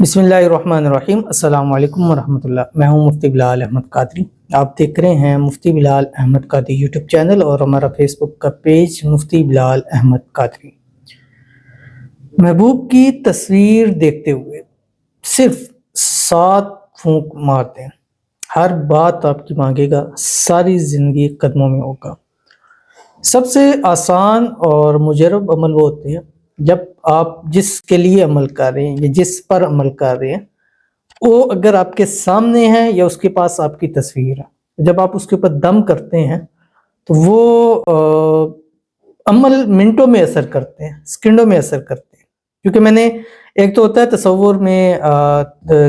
बिस्मिल्लाहिर्रहमानिर्रहीम। अस्सलाम वालेकुम वरहमतुल्लाह। मैं हूं मुफ्ती बिलाल अहमद कादरी। आप देख रहे हैं मुफ्ती बिलाल अहमद कादरी यूट्यूब चैनल और हमारा फेसबुक का पेज मुफ्ती बिलाल अहमद कादरी। महबूब की तस्वीर देखते हुए सिर्फ 7 फूंक मार दें, हर बात आपकी मांगेगा, सारी ज़िंदगी कदमों में होगा। सबसे आसान और मुजरब अमल वो होते हैं जब आप जिसके लिए अमल कर रहे हैं या जिस पर अमल कर रहे हैं वो अगर आपके सामने है या उसके पास आपकी तस्वीर है, जब आप उसके ऊपर दम करते हैं तो वो अमल मिनटों में असर करते हैं, सेकंडों में असर करते हैं। क्योंकि मैंने एक तो होता है तसव्वुर में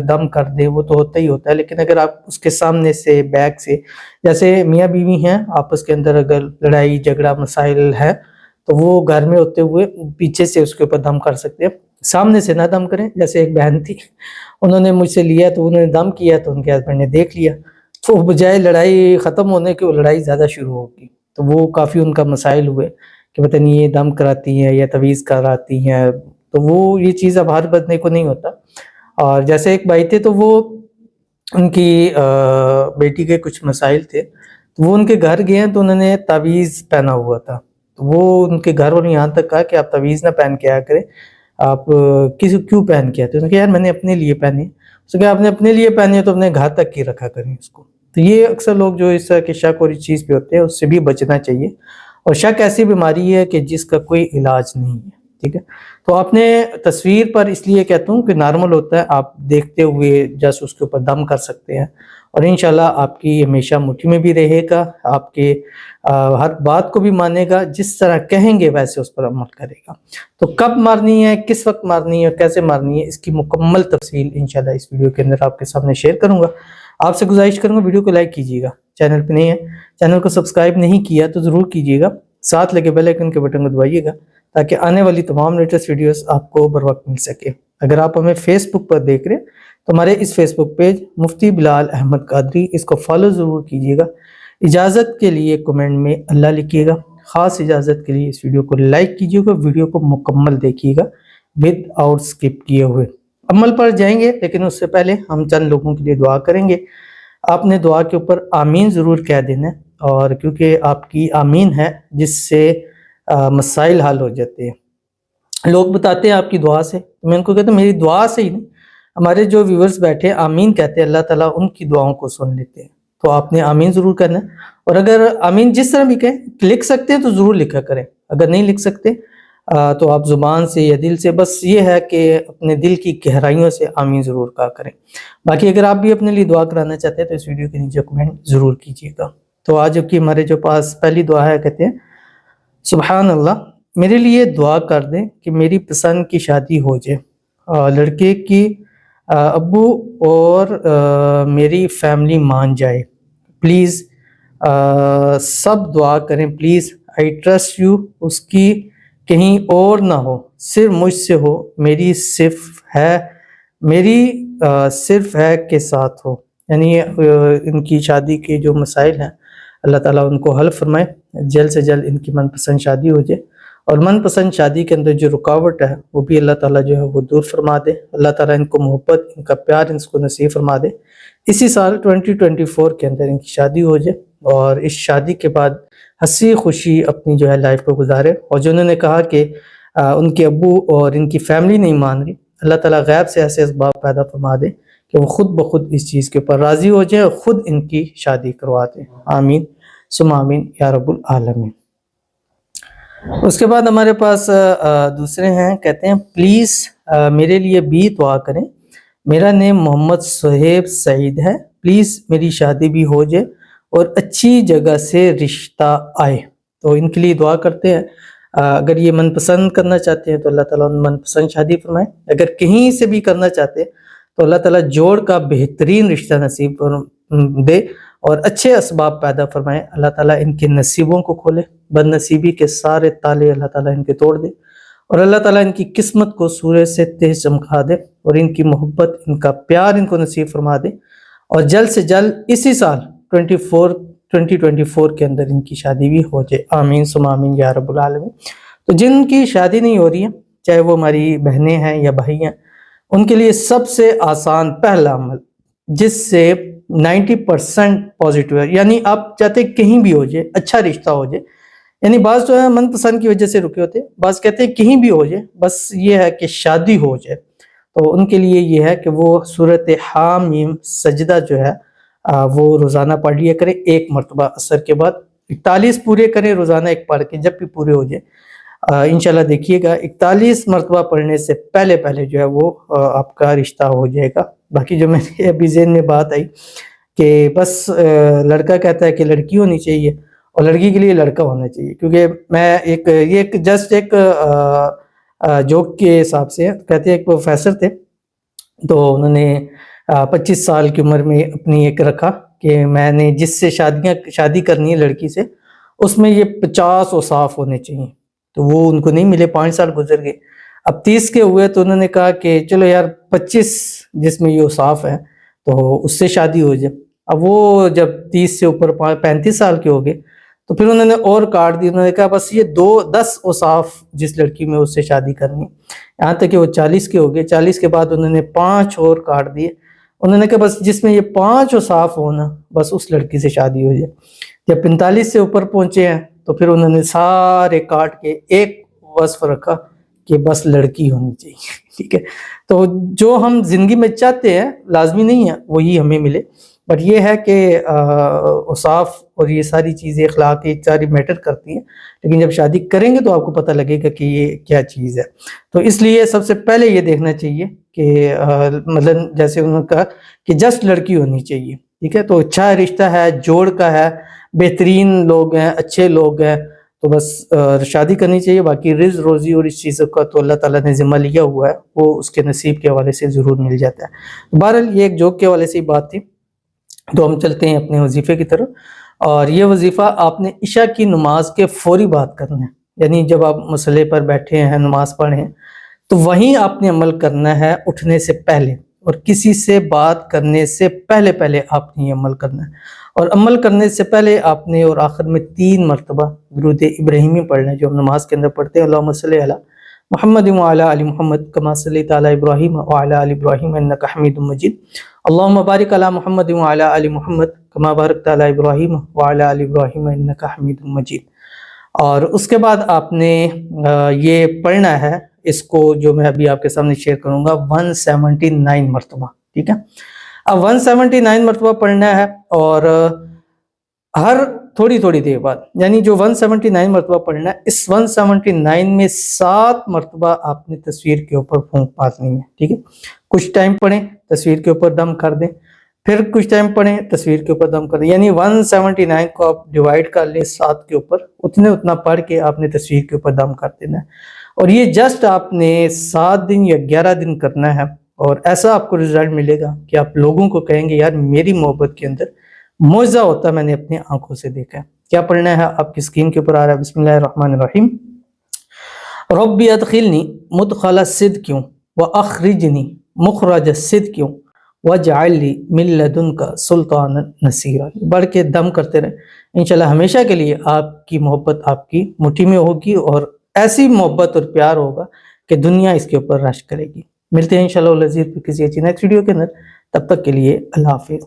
दम कर दे, वो तो होता ही होता है, लेकिन अगर आप उसके सामने से बैक से, जैसे मियाँ बीवी हैं आपस के अंदर अगर लड़ाई झगड़ा मसाइल है तो वो घर में होते हुए पीछे से उसके ऊपर दम कर सकते हैं, सामने से ना दम करें। जैसे एक बहन थी, उन्होंने मुझसे लिया तो उन्होंने दम किया तो उनके हस्बैंड ने देख लिया, तो बजाय लड़ाई ख़त्म होने के वो लड़ाई ज़्यादा शुरू होगी। तो वो काफ़ी उनका मसाइल हुए कि पता नहीं ये दम कराती हैं या तवीज़ कराती हैं, तो वो ये चीज़ अब हर बंदे को नहीं होता। और जैसे एक भाई थे तो वो उनकी बेटी के कुछ मसाइल थे, तो वो उनके घर गए हैं तो उन्होंने तावीज़ पहना हुआ था, तो वो उनके घर वालों ने यहाँ तक कहा कि आप तावीज़ ना पहन के आया करें, आप किसी क्यों पहन के आते हो? उन्होंने कहा यार मैंने अपने लिए पहनी। उसने कहा आपने अपने लिए पहनी है तो अपने घर तक की रखा करें इसको। तो ये अक्सर लोग जो इस तरह के शक और इस चीज़ पे होते हैं उससे भी बचना चाहिए। और शक ऐसी बीमारी है कि जिसका कोई इलाज नहीं है, ठीक है। तो आपने तस्वीर पर इसलिए कहता हूँ कि नॉर्मल होता है, आप देखते हुए जस्ट उसके ऊपर दम कर सकते हैं और इंशाल्लाह आपकी हमेशा मुट्ठी में भी रहेगा, आपके हर बात को भी मानेगा, जिस तरह कहेंगे वैसे उस पर अमल करेगा। तो कब मारनी है, किस वक्त मारनी है, कैसे मारनी है, इसकी मुकम्मल तफसील इंशाल्लाह इस वीडियो के अंदर आपके सामने शेयर करूँगा। आपसे गुजारिश करूँगा वीडियो को लाइक कीजिएगा, चैनल पे नहीं है, चैनल को सब्सक्राइब नहीं किया तो ज़रूर कीजिएगा, साथ लगे बेल आइकन के बटन को दबाइएगा ताकि आने वाली तमाम लेटेस्ट वीडियोस आपको बर वक्त मिल सके। अगर आप हमें फेसबुक पर देख रहे हैं तो हमारे इस फेसबुक पेज मुफ्ती बिलाल अहमद कादरी, इसको फॉलो ज़रूर कीजिएगा। इजाज़त के लिए कमेंट में अल्लाह लिखिएगा। ख़ास इजाज़त के लिए इस वीडियो को लाइक कीजिएगा, वीडियो को मुकम्मल देखिएगा विद आउट स्किप किए हुए। अमल पर जाएंगे लेकिन उससे पहले हम चंद लोगों के लिए दुआ करेंगे। आपने दुआ के ऊपर आमीन ज़रूर कह देना है, और क्योंकि आपकी आमीन है जिससे मसाइल हल हो जाते हैं। लोग बताते हैं आपकी दुआ से, तो मैं उनको कहता हूँ मेरी दुआ से ही नहीं, हमारे जो व्यूवर्स बैठे हैं आमीन कहते हैं, अल्लाह ताला उनकी दुआओं को सुन लेते हैं। तो आपने आमीन ज़रूर करना है, और अगर आमीन जिस तरह भी कहें लिख सकते हैं तो ज़रूर लिखा करें, अगर नहीं लिख सकते तो आप ज़ुबान से या दिल से, बस ये है कि अपने दिल की गहराइयों से आमीन ज़रूर कहा करें। बाकी अगर आप भी अपने लिए दुआ कराना चाहते हैं तो इस वीडियो के नीचे कमेंट ज़रूर कीजिएगा। तो आज की हमारे जो पास पहली दुआ है, कहते हैं सुबहान अल्लाह, मेरे लिए दुआ कर दें कि मेरी पसंद की शादी हो जाए, लड़के की अब्बू और मेरी फैमिली मान जाए, प्लीज़ सब दुआ करें प्लीज़, आई ट्रस्ट यू, उसकी कहीं और ना हो, सिर्फ मुझसे हो, मेरी सिर्फ है के साथ हो। यानी इनकी शादी के जो मसाइल हैं अल्लाह ताला उनको हल फरमाए, जल्द से जल्द इनकी मनपसंद शादी हो जाए, और मनपसंद शादी के अंदर जो रुकावट है वो भी अल्लाह ताला जो है वो दूर फरमा दे। अल्लाह ताला इनको मोहब्बत, इनका प्यार इनको नसीब फरमा दे। इसी साल 2024 के अंदर इनकी शादी हो जाए और इस शादी के बाद हंसी खुशी अपनी जो है लाइफ को गुजारे। और जो उन्होंने कहा कि उनके अब्बू और इनकी फैमिली नहीं मान रही, अल्लाह ताला गैब से ऐसे असबाब पैदा फरमा दे कि वो खुद ब खुद इस चीज़ के ऊपर राज़ी हो जाए और ख़ुद इनकी शादी करवा दें। आमीन सुम्मा आमीन या रब्बुल आलमीन। उसके बाद हमारे पास दूसरे हैं, कहते हैं प्लीज़ मेरे लिए भी दुआ करें, मेरा नेम मोहम्मद सुहेब सईद है, प्लीज़ मेरी शादी भी हो जाए और अच्छी जगह से रिश्ता आए। तो इनके लिए दुआ करते हैं, अगर ये मनपसंद करना चाहते हैं तो अल्लाह ताला उन मनपसंद शादी फरमाए, अगर कहीं से भी करना चाहते हैं तो अल्लाह ताला जोड़ का बेहतरीन रिश्ता नसीब दे और अच्छे असबाब पैदा फरमाए। अल्लाह ताला इनके नसीबों को खोले, बदनसीबी के सारे ताले अल्लाह ताला इनके तोड़ दे, और अल्लाह ताला इनकी किस्मत को सूरज से तेज चमका दे, और इनकी मोहब्बत, इनका प्यार इनको नसीब फरमा दे, और जल्द से जल्द इसी साल 2024 के अंदर इनकी शादी भी हो जाए। आमीन सुम्मा आमीन या रब्बुल आलमीन। तो जिनकी शादी नहीं हो रही है, चाहे वो हमारी बहनें हैं या भाई हैं, ان کے لیے سب سے آسان پہلا عمل جس سے 90% پازیٹیو ہے، یعنی آپ چاہتے ہیں کہیں بھی ہو جائے، اچھا رشتہ ہو جائے، یعنی بعض جو ہے من پسند کی وجہ سے رکے ہوتے ہیں، بعض کہتے ہیں کہیں بھی ہو جائے، بس یہ ہے کہ شادی ہو جائے، تو ان کے لیے یہ ہے کہ وہ سورۃ حامیم سجدہ جو ہے وہ روزانہ پڑھ لیا کرے، ایک مرتبہ عصر کے بعد 41 پورے کریں روزانہ ایک پڑھ کے، جب بھی پورے ہو جائے انشاءاللہ دیکھیے گا 41 مرتبہ پڑھنے سے پہلے پہلے جو ہے وہ آپ کا رشتہ ہو جائے گا۔ باقی جو میرے ابھی ذہن میں بات آئی کہ بس لڑکا کہتا ہے کہ لڑکی ہونی چاہیے اور لڑکی کے لیے لڑکا ہونا چاہیے، کیونکہ میں یہ جسٹ ایک جوک کے حساب سے کہتے ہیں، ایک پروفیسر تھے تو انہوں نے 25 سال کی عمر میں اپنی ایک رکھا کہ میں نے جس سے شادی کرنی ہے لڑکی سے، اس میں یہ 50 اوصاف ہونے چاہیے، تو وہ ان کو نہیں ملے، 5 سال گزر گئے، اب 30 کے ہوئے تو انہوں نے کہا کہ چلو یار 25 جس میں یہ اوصاف ہیں تو اس سے شادی ہو جائے۔ اب وہ جب 30 سے اوپر 35 سال کے ہو گئے تو پھر انہوں نے اور کاٹ دی، انہوں نے کہا بس یہ 10 اوصاف جس لڑکی میں اس سے شادی کرنی، یہاں تک کہ وہ 40 کے ہو گئے، 40 کے بعد انہوں نے 5 اور کاٹ دیے، انہوں نے کہا بس جس میں یہ 5 اوصاف ہونا بس اس لڑکی سے شادی ہو جائے۔ جب 45 سے اوپر پہنچے ہیں تو پھر انہوں نے سارے کاٹ کے ایک وصف رکھا کہ بس لڑکی ہونی چاہیے، ٹھیک ہے۔ تو جو ہم زندگی میں چاہتے ہیں لازمی نہیں ہے وہی ہمیں ملے، بٹ یہ ہے کہ اوصاف اور یہ ساری چیزیں اخلاق یہ ساری میٹر کرتی ہیں، لیکن جب شادی کریں گے تو آپ کو پتہ لگے گا کہ یہ کیا چیز ہے۔ تو اس لیے سب سے پہلے یہ دیکھنا چاہیے کہ مطلب جیسے انہوں نے کہا کہ جسٹ لڑکی ہونی چاہیے، ٹھیک ہے، تو اچھا رشتہ ہے، جوڑ کا ہے، بہترین لوگ ہیں، اچھے لوگ ہیں، تو بس شادی کرنی چاہیے۔ باقی رزق روزی اور اس چیزوں کا تو اللہ تعالیٰ نے ذمہ لیا ہوا ہے، وہ اس کے نصیب کے حوالے سے ضرور مل جاتا ہے۔ بہرحال یہ ایک جوک کے حوالے سے ہی بات تھی، تو ہم چلتے ہیں اپنے وظیفے کی طرف، اور یہ وظیفہ آپ نے عشاء کی نماز کے فوری بعد کرنا ہے، یعنی جب آپ مصلی پر بیٹھے ہیں نماز پڑھیں تو وہیں آپ نے عمل کرنا ہے اٹھنے سے پہلے، اور کسی سے بات کرنے سے پہلے پہلے آپ نے یہ عمل کرنا ہے، اور عمل کرنے سے پہلے آپ نے اور آخر میں 3 مرتبہ درود ابراہیمی پڑھنا ہے جو ہم نماز کے اندر پڑھتے ہیں، اللہم صلی علی محمد وعلی آل محمد کما صلیت علی ابراہیم وعلی آل ابراہیم انک حمید مجید، اللہم بارک علی محمد وعلی آل محمد کما بارکت علی ابراہیم وعلی آل ابراہیم انک حمید مجید۔ اور اس کے بعد آپ نے یہ پڑھنا ہے، اس کو جو میں ابھی آپ کے سامنے شیئر کروں گا 179 مرتبہ، ٹھیک ہے۔ اب 179 مرتبہ پڑھنا ہے، اور ہر تھوڑی تھوڑی دیر بعد، یعنی جو 179 مرتبہ پڑھنا ہے، اس 179 میں 7 مرتبہ آپ نے تصویر کے اوپر پھونک مارنی ہے، ٹھیک ہے۔ کچھ ٹائم پڑھیں تصویر کے اوپر دم کر دیں، پھر کچھ ٹائم پڑھیں تصویر کے اوپر دم کر دیں، یعنی 179 کو آپ ڈیوائیڈ کر لیں 7 کے اوپر، اتنا پڑھ کے آپ نے تصویر کے اوپر دم کر دینا ہے، اور یہ جسٹ آپ نے 7 دن یا 11 دن کرنا ہے، اور ایسا آپ کو رزلٹ ملے گا کہ آپ لوگوں کو کہیں گے یار میری محبت کے اندر معجزہ ہوتا ہے، میں نے اپنی آنکھوں سے دیکھا ہے۔ کیا پڑھنا ہے آپ کی اسکرین کے اوپر آ رہا ہے، بسم اللہ الرحمن الرحیم، ربی ادخلنی مدخل صدق واخرجنی مخرج صدق واجعل لی من لدنک سلطانا نصیرا۔ بڑھ کے دم کرتے رہیں، انشاءاللہ ہمیشہ کے لیے آپ کی محبت آپ کی مٹھی میں ہوگی، اور ایسی محبت اور پیار ہوگا کہ دنیا اس کے اوپر رش کرے گی۔ ملتے ہیں انشاءاللہ کسی اچھی نیکسٹ ویڈیو کے اندر، تب تک کے لیے اللہ حافظ۔